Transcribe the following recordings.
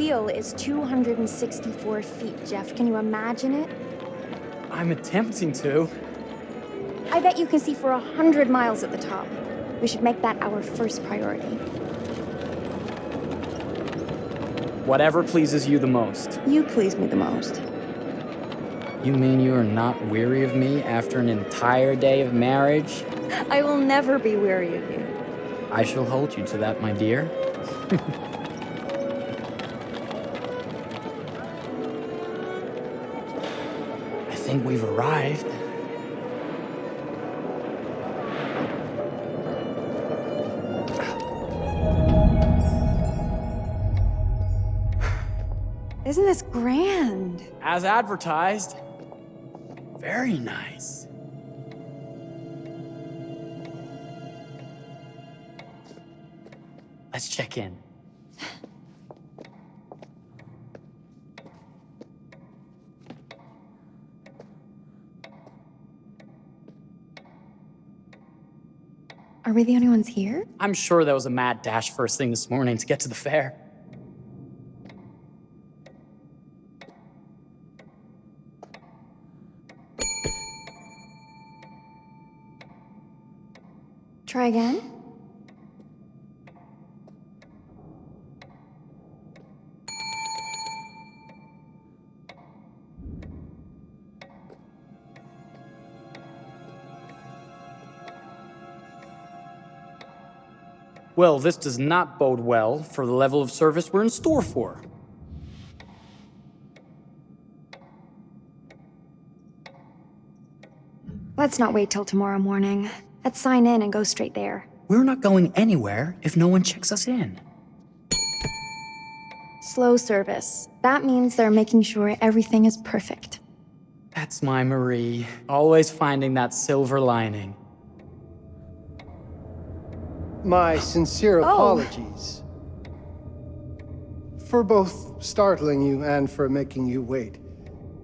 wheel is 264 feet, Jeff. Can you imagine it? I'm attempting to. I bet you can see for 100 miles at the top. We should make that our first priority. Whatever pleases you the most. You please me the most. You mean you are not weary of me after an entire day of marriage? I will never be weary of you. I shall hold you to that, my dear. I think we've arrived. Isn't this grand? As advertised. Very nice. Let's check in. Are we the only ones here? I'm sure that was a mad dash first thing this morning to get to the fair. Try again? Well, this does not bode well for the level of service we're in store for. Let's not wait till tomorrow morning. Let's sign in and go straight there. We're not going anywhere if no one checks us in. Slow service. That means they're making sure everything is perfect. That's my Marie, always finding that silver lining. My sincere apologies for both startling you and for making you wait.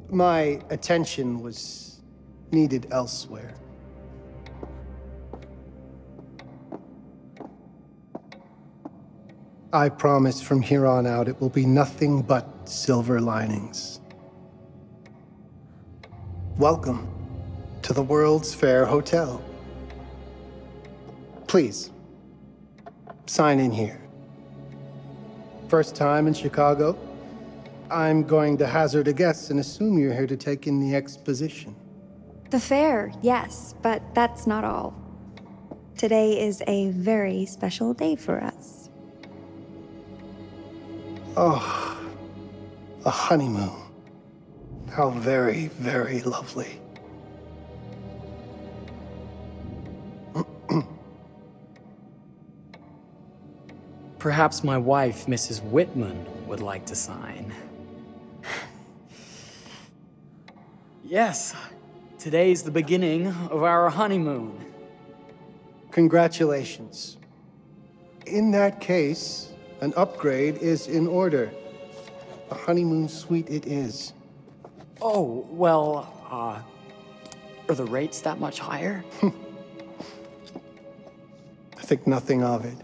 My attention was needed elsewhere. I promise from here on out it will be nothing but silver linings. Welcome to the World's Fair Hotel. Please, sign in here. First time in Chicago? I'm going to hazard a guess and assume you're here to take in the exposition. The fair, yes, but that's not all. Today is a very special day for us. Oh, a honeymoon. How very, very lovely. Perhaps my wife, Mrs. Whitman, would like to sign. Yes, today's the beginning of our honeymoon. Congratulations. In that case, an upgrade is in order. A honeymoon suite it is. Oh, well, are the rates that much higher? I think nothing of it.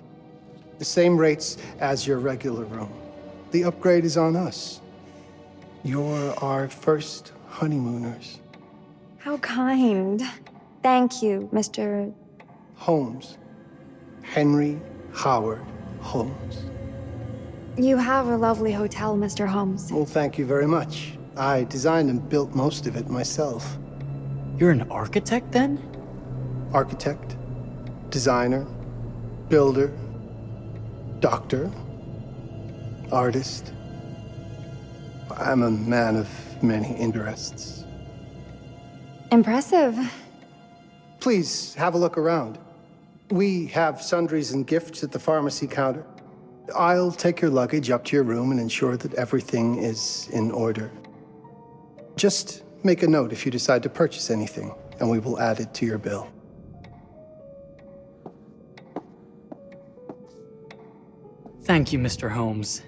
The same rates as your regular room. The upgrade is on us. You're our first honeymooners. How kind. Thank you, Mr. Holmes. Henry Howard Holmes. You have a lovely hotel, Mr. Holmes. Well, thank you very much. I designed and built most of it myself. You're an architect, then? Architect, designer, builder, doctor, artist. I'm a man of many interests. Impressive. Please, have a look around. We have sundries and gifts at the pharmacy counter. I'll take your luggage up to your room and ensure that everything is in order. Just make a note if you decide to purchase anything, and we will add it to your bill. Thank you, Mr. Holmes.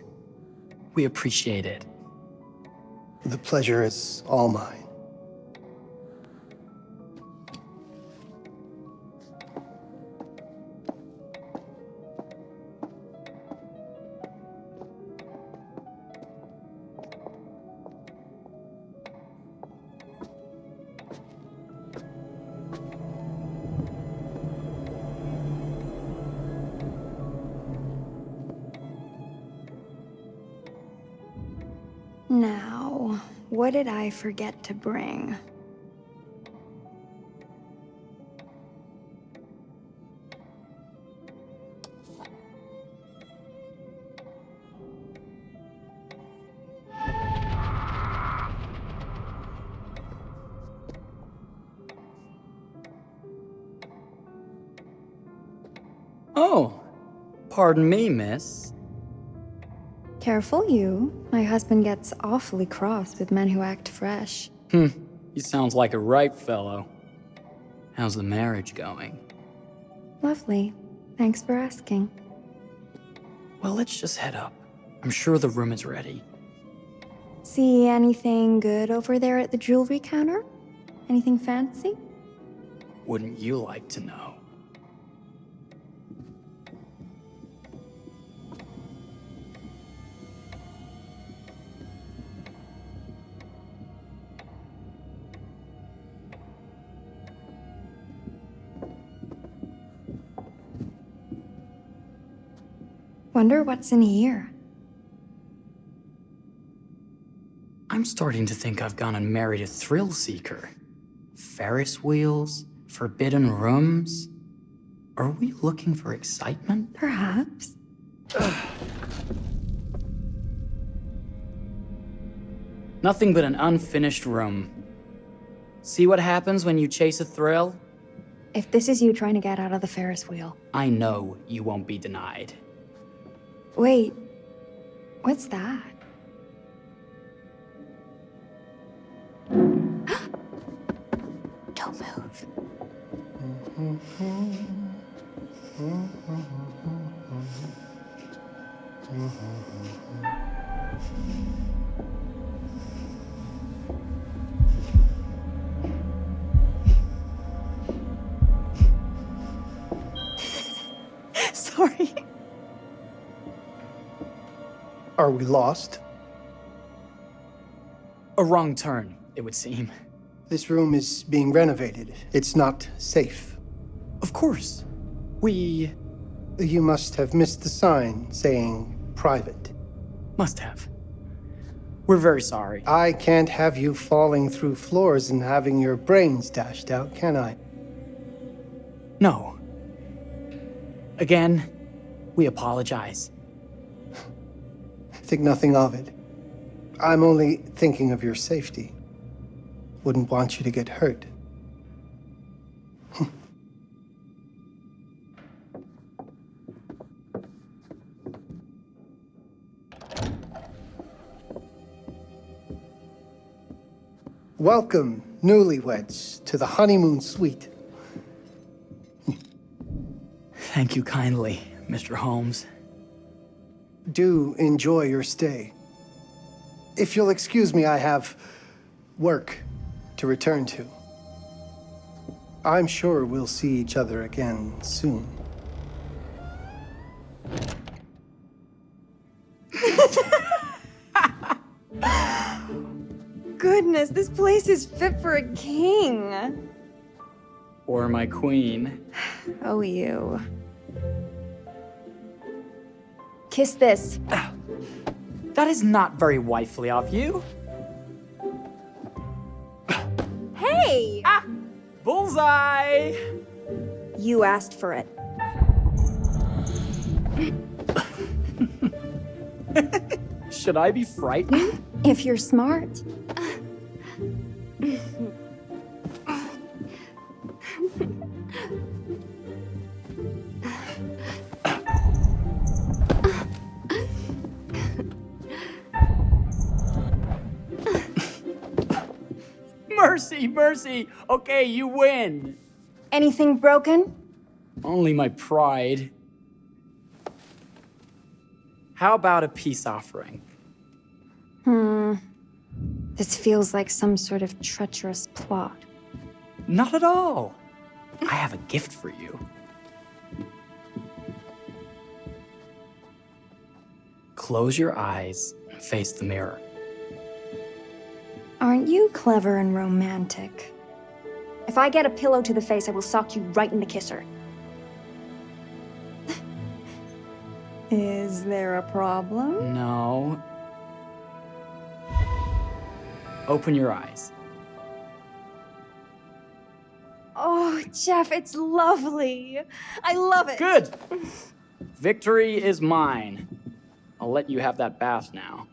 We appreciate it. The pleasure is all mine. What did I forget to bring? Oh, pardon me, miss. Careful you. My husband gets awfully cross with men who act fresh. He sounds like a ripe fellow. How's the marriage going? Lovely. Thanks for asking. Well, let's just head up. I'm sure the room is ready. See anything good over there at the jewelry counter? Anything fancy? Wouldn't you like to know? Wonder what's in here. I'm starting to think I've gone and married a thrill seeker. Ferris wheels, forbidden rooms. Are we looking for excitement? Perhaps. Nothing but an unfinished room. See what happens when you chase a thrill? If this is you trying to get out of the Ferris wheel. I know you won't be denied. Wait, what's that? Don't move. Sorry. Are we lost? A wrong turn, it would seem. This room is being renovated. It's not safe. Of course. We You must have missed the sign saying private. must have. We're very sorry. I can't have you falling through floors and having your brains dashed out, can I? No. Again, we apologize. Think nothing of it. I'm only thinking of your safety. Wouldn't want you to get hurt. Welcome, newlyweds, to the honeymoon suite. Thank you kindly, Mr. Holmes. Do enjoy your stay. If you'll excuse me, I have work to return to. I'm sure we'll see each other again soon. Goodness, this place is fit for a king. Or my queen. Oh, you. Kiss this. That is not very wifely of you. Hey! Bullseye! You asked for it. Should I be frightened? If you're smart. Mercy, mercy! Okay, you win! Anything broken? Only my pride. How about a peace offering? This feels like some sort of treacherous plot. Not at all. I have a gift for you. Close your eyes and face the mirror. Aren't you clever and romantic? If I get a pillow to the face, I will sock you right in the kisser. Is there a problem? No. Open your eyes. Oh, Jeff, it's lovely. I love it. Good! Victory is mine. I'll let you have that bath now.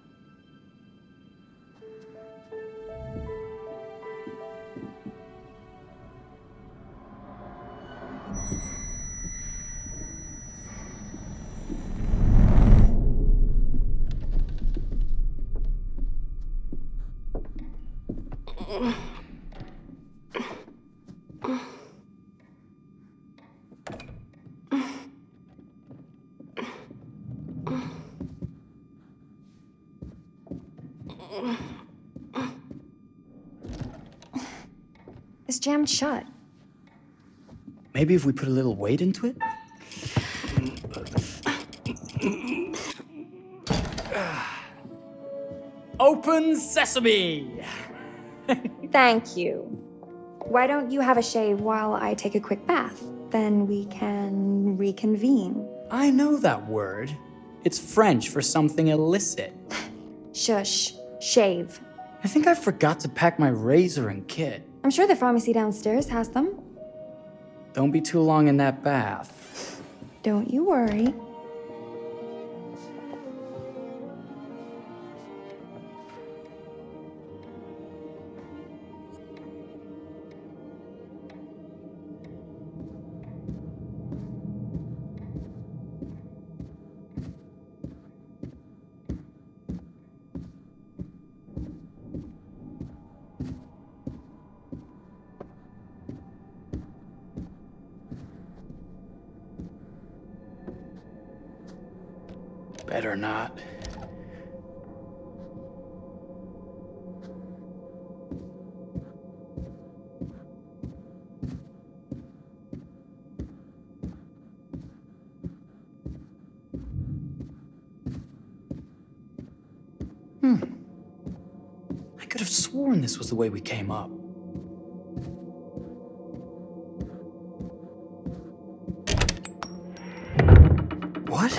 It's jammed shut. Maybe if we put a little weight into it? Open sesame! Thank you. Why don't you have a shave while I take a quick bath? Then we can reconvene. I know that word. It's French for something illicit. Shush. Shave. I think I forgot to pack my razor and kit. I'm sure the pharmacy downstairs has them. Don't be too long in that bath. Don't you worry. Better not. I could have sworn this was the way we came up. What?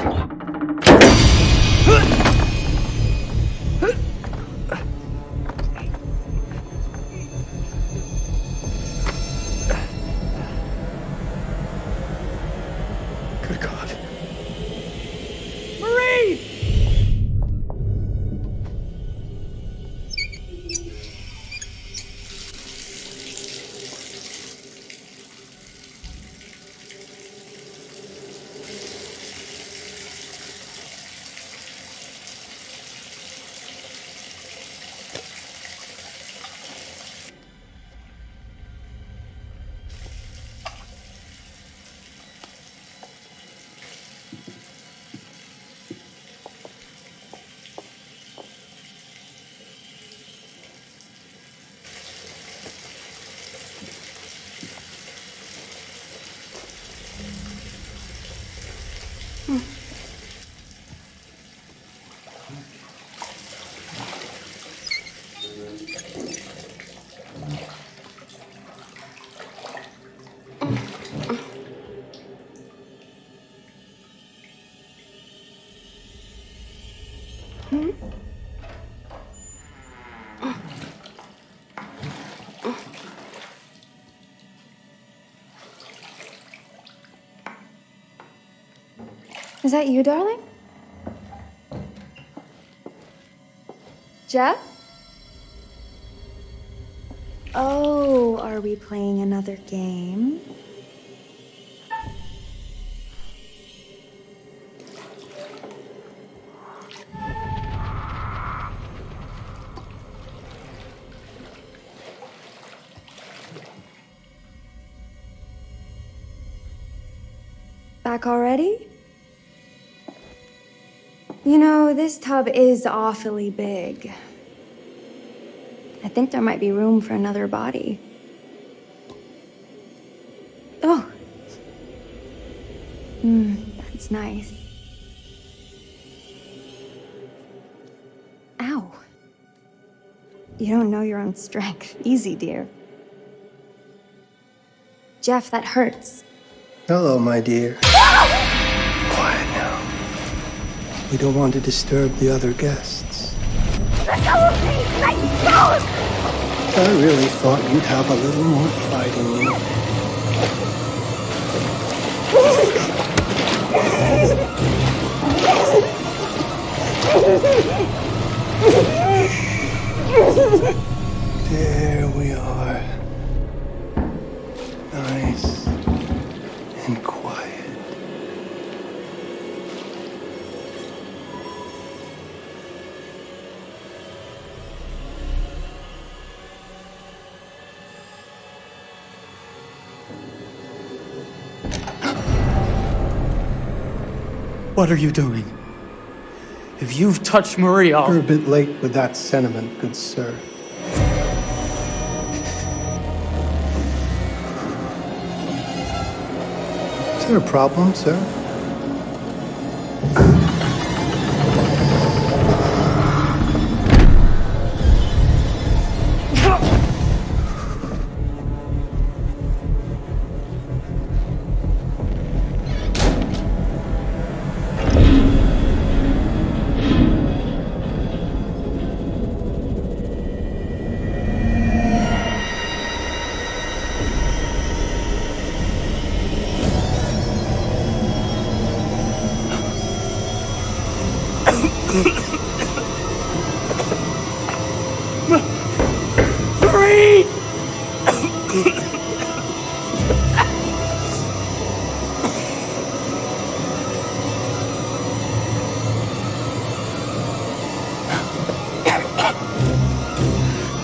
Good God. Marie! Is that you, darling? Jeff? Oh, are we playing another game? Back already? You know, this tub is awfully big. I think there might be room for another body. Oh. That's nice. Ow. You don't know your own strength. Easy, dear. Jeff, that hurts. Hello, my dear. Quiet now. We don't want to disturb the other guests. Let go of me! Let go! I really thought you'd have a little more pride in you. There we are. Nice and quiet. What are you doing? If you've touched Marie, I'll... You're a bit late with that sentiment, good sir. Is there a problem, sir? Marie!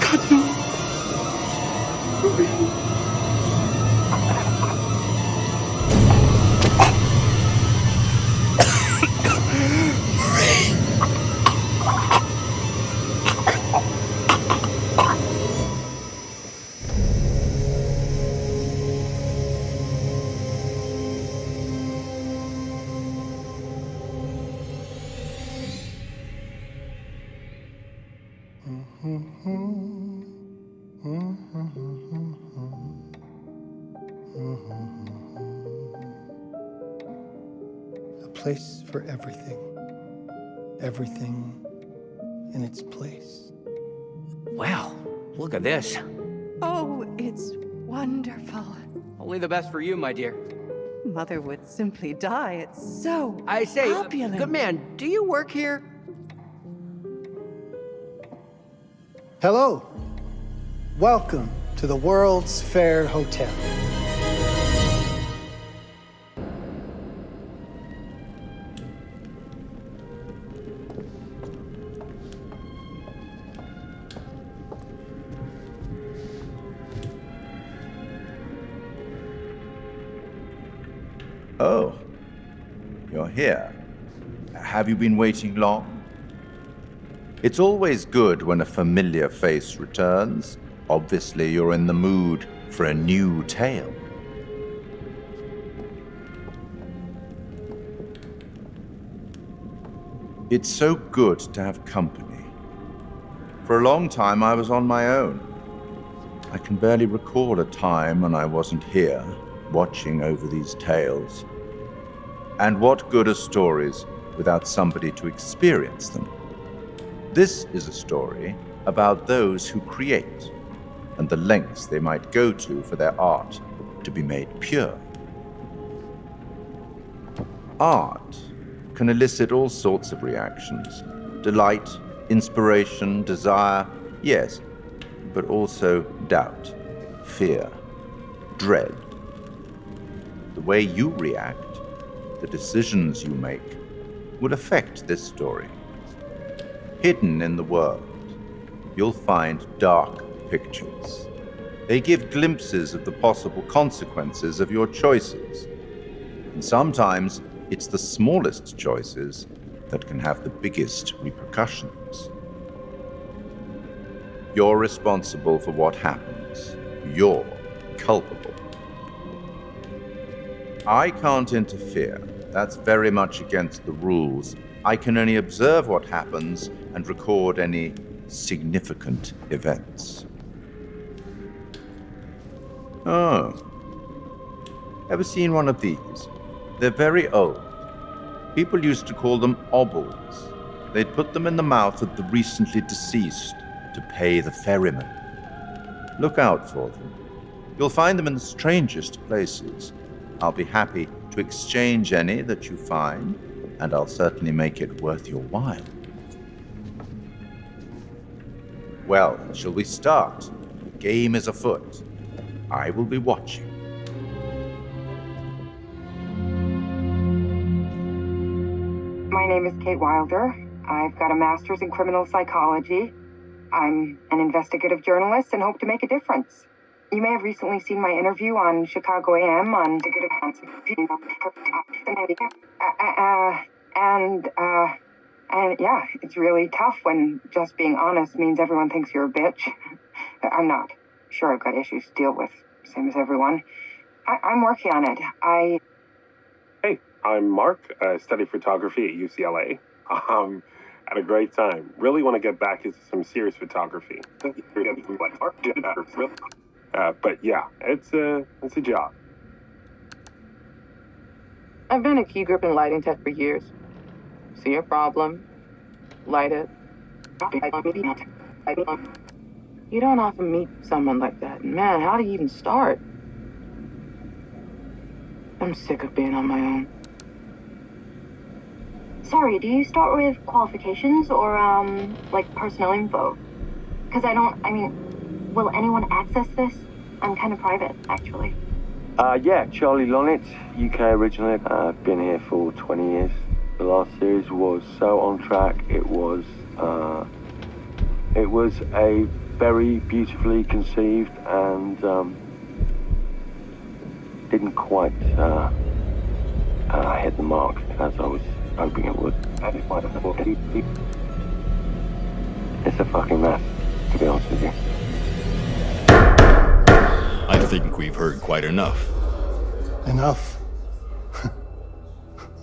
God, no. Marie. A place for everything. Everything in its place. Wow, look at this. Oh, it's wonderful. Only the best for you, my dear. Mother would simply die. It's so I say, opulent. good man, do you work here? Hello. Welcome to the World's Fair Hotel. Oh, you're here. Have you been waiting long? It's always good when a familiar face returns. Obviously, you're in the mood for a new tale. It's so good to have company. For a long time, I was on my own. I can barely recall a time when I wasn't here, watching over these tales. And what good are stories without somebody to experience them? This is a story about those who create and the lengths they might go to for their art to be made pure. Art can elicit all sorts of reactions. Delight, inspiration, desire, yes, but also doubt, fear, dread. The way you react, the decisions you make, will affect this story. Hidden in the world, you'll find dark pictures. They give glimpses of the possible consequences of your choices. And sometimes it's the smallest choices that can have the biggest repercussions. You're responsible for what happens. You're culpable. I can't interfere. That's very much against the rules. I can only observe what happens and record any significant events. Oh. Ever seen one of these? They're very old. People used to call them obols. They'd put them in the mouth of the recently deceased to pay the ferryman. Look out for them. You'll find them in the strangest places. I'll be happy to exchange any that you find, and I'll certainly make it worth your while. Well, shall we start? The game is afoot. I will be watching. My name is Kate Wilder. I've got a master's in criminal psychology. I'm an investigative journalist and hope to make a difference. You may have recently seen my interview on Chicago AM on and yeah, it's really tough when just being honest means everyone thinks you're a bitch. I'm not. Sure, I've got issues to deal with, same as everyone. I'm working on it. Hey, I'm Mark. I study photography at UCLA. Had a great time. Really want to get back into some serious photography. But yeah, it's a job. I've been a key grip and lighting tech for years. See a problem, light it. You don't often meet someone like that. Man, how do you even start? I'm sick of being on my own. Sorry, do you start with qualifications or, like personnel info? Because will anyone access this? I'm kind of private, actually. Yeah, Charlie Lonnet, UK originally. I've been here for 20 years. The last series was so on track. It was a very beautifully conceived and didn't quite hit the mark as I was hoping it would. It's a fucking mess, to be honest with you. I think we've heard quite enough. Enough?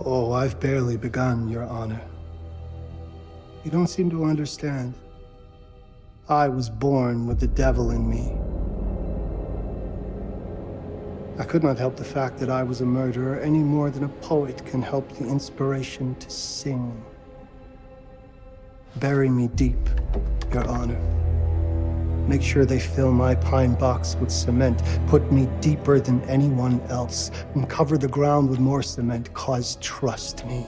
Oh, I've barely begun, Your Honor. You don't seem to understand. I was born with the devil in me. I could not help the fact that I was a murderer any more than a poet can help the inspiration to sing. Bury me deep, Your Honor. Make sure they fill my pine box with cement. Put me deeper than anyone else. And cover the ground with more cement, 'cause trust me,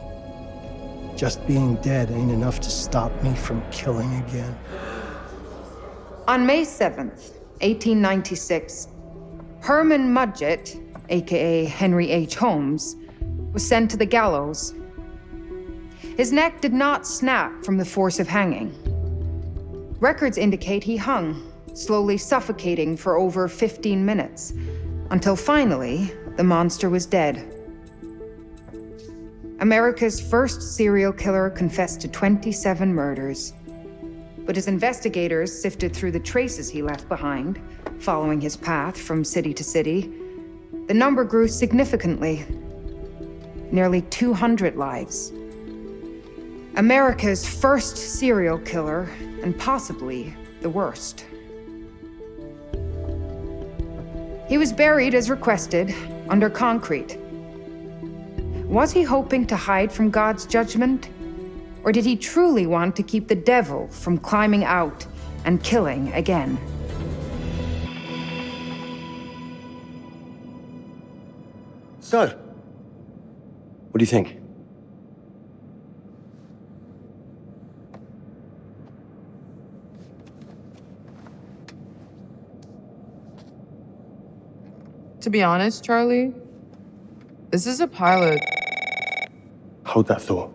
just being dead ain't enough to stop me from killing again. On May 7th, 1896, Herman Mudgett, aka Henry H. Holmes, was sent to the gallows. His neck did not snap from the force of hanging. Records indicate he hung, slowly suffocating for over 15 minutes, until finally, the monster was dead. America's first serial killer confessed to 27 murders. But as investigators sifted through the traces he left behind, following his path from city to city, the number grew significantly. Nearly 200 lives. America's first serial killer, and possibly the worst. He was buried as requested, under concrete. Was he hoping to hide from God's judgment? Or did he truly want to keep the devil from climbing out and killing again? So, what do you think? To be honest, Charlie, this is a pilot. Hold that thought.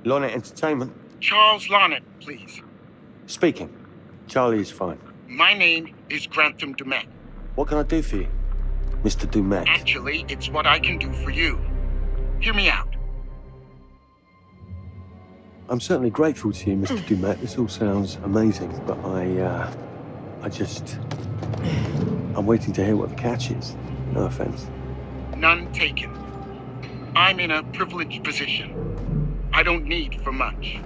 Lonnet Entertainment. Charles Lonnet, please. Speaking. Charlie is fine. My name is Grantham Dumet. What can I do for you, Mr. Dumet? Actually, it's what I can do for you. Hear me out. I'm certainly grateful to you, Mr. Dumet. This all sounds amazing, but I'm waiting to hear what the catch is. No offense. None taken. I'm in a privileged position. I don't need for much,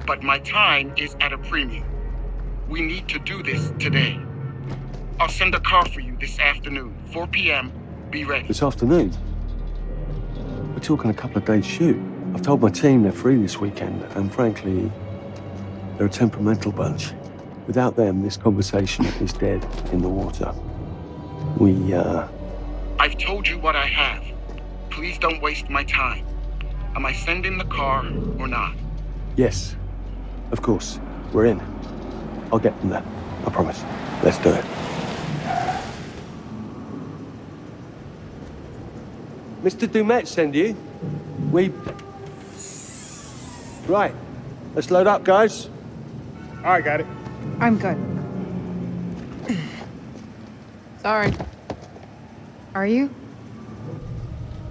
but my time is at a premium. We need to do this today. I'll send a car for you this afternoon, 4 p.m. Be ready. This afternoon? We're talking a couple of days shoot. I've told my team they're free this weekend, and frankly, They're a temperamental bunch. Without them, this conversation is dead in the water. I've told you what I have. Please don't waste my time. Am I sending the car or not? Yes, of course. We're in. I'll get them there. I promise. Let's do it. Mr. Dumet send you? Right. Let's load up, guys. All right, got it. I'm good. Sorry. Are you?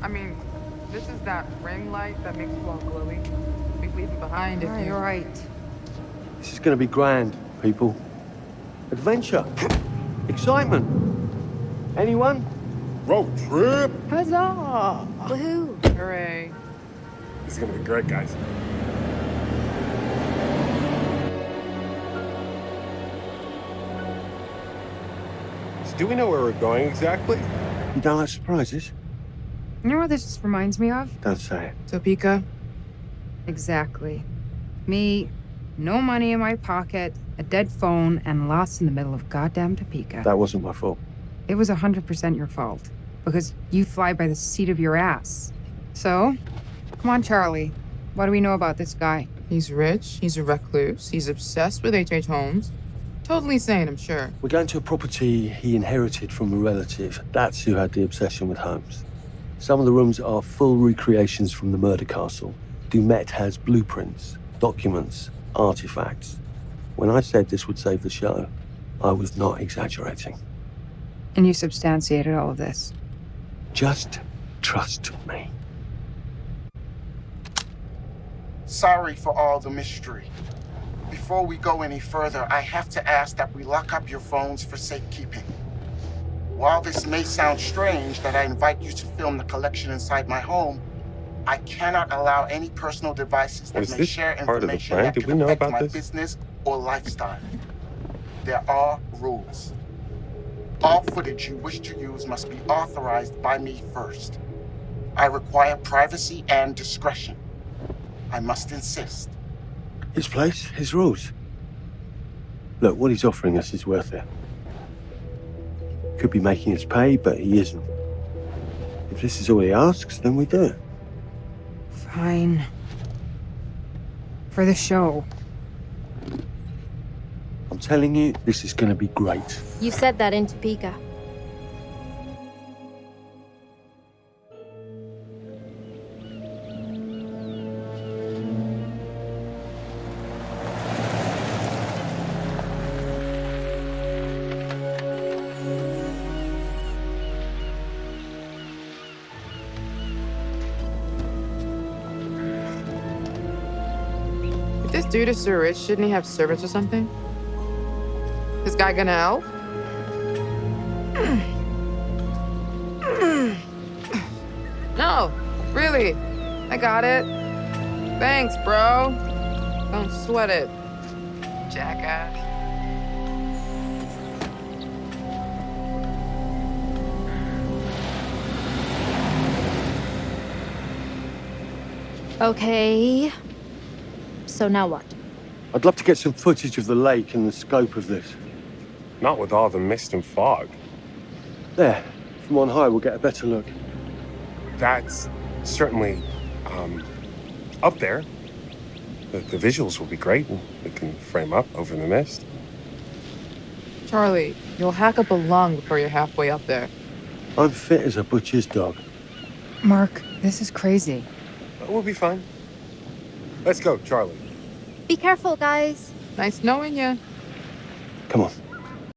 I mean, this is that ring light that makes you all glowy. We leave it behind if All right, you... all right. This is gonna be grand, people. Adventure. Excitement. Anyone? Road trip. Huzzah! Woohoo! Hooray. This is gonna be great, guys. So do we know where we're going exactly? You don't like surprises? You know what this reminds me of? Don't say it. Topeka? Exactly. Me, no money in my pocket, a dead phone, and lost in the middle of goddamn Topeka. That wasn't my fault. It was 100% your fault. Because you fly by the seat of your ass. So, come on, Charlie. What do we know about this guy? He's rich, he's a recluse, he's obsessed with H.H. Holmes. Totally sane, I'm sure. We're going to a property he inherited from a relative. That's who had the obsession with Holmes. Some of the rooms are full recreations from the murder castle. Dumet has blueprints, documents, artifacts. When I said this would save the show, I was not exaggerating. And you substantiated all of this. Just trust me. Sorry for all the mystery. Before we go any further, I have to ask that we lock up your phones for safekeeping. While this may sound strange that I invite you to film the collection inside my home, I cannot allow any personal devices that may share information that can affect my business or lifestyle. There are rules. All footage you wish to use must be authorized by me first. I require privacy and discretion. I must insist. His place, his rules. Look, what he's offering us is worth it. Could be making us pay, but he isn't. If this is all he asks, then we do it. Fine. For the show. I'm telling you, this is gonna be great. You said that in Topeka. If this dude is so rich, shouldn't he have servants or something? This guy gonna help? No, really. I got it. Thanks, bro. Don't sweat it, jackass. Okay. So now what? I'd love to get some footage of the lake and the scope of this. Not with all the mist and fog. There, from on high, we'll get a better look. That's certainly, up there. The visuals will be great. We can frame up over the mist. Charlie, you'll hack up a lung before you're halfway up there. I'm fit as a butcher's dog. Mark, this is crazy. We'll be fine. Let's go, Charlie. Be careful, guys. Nice knowing you. Come on.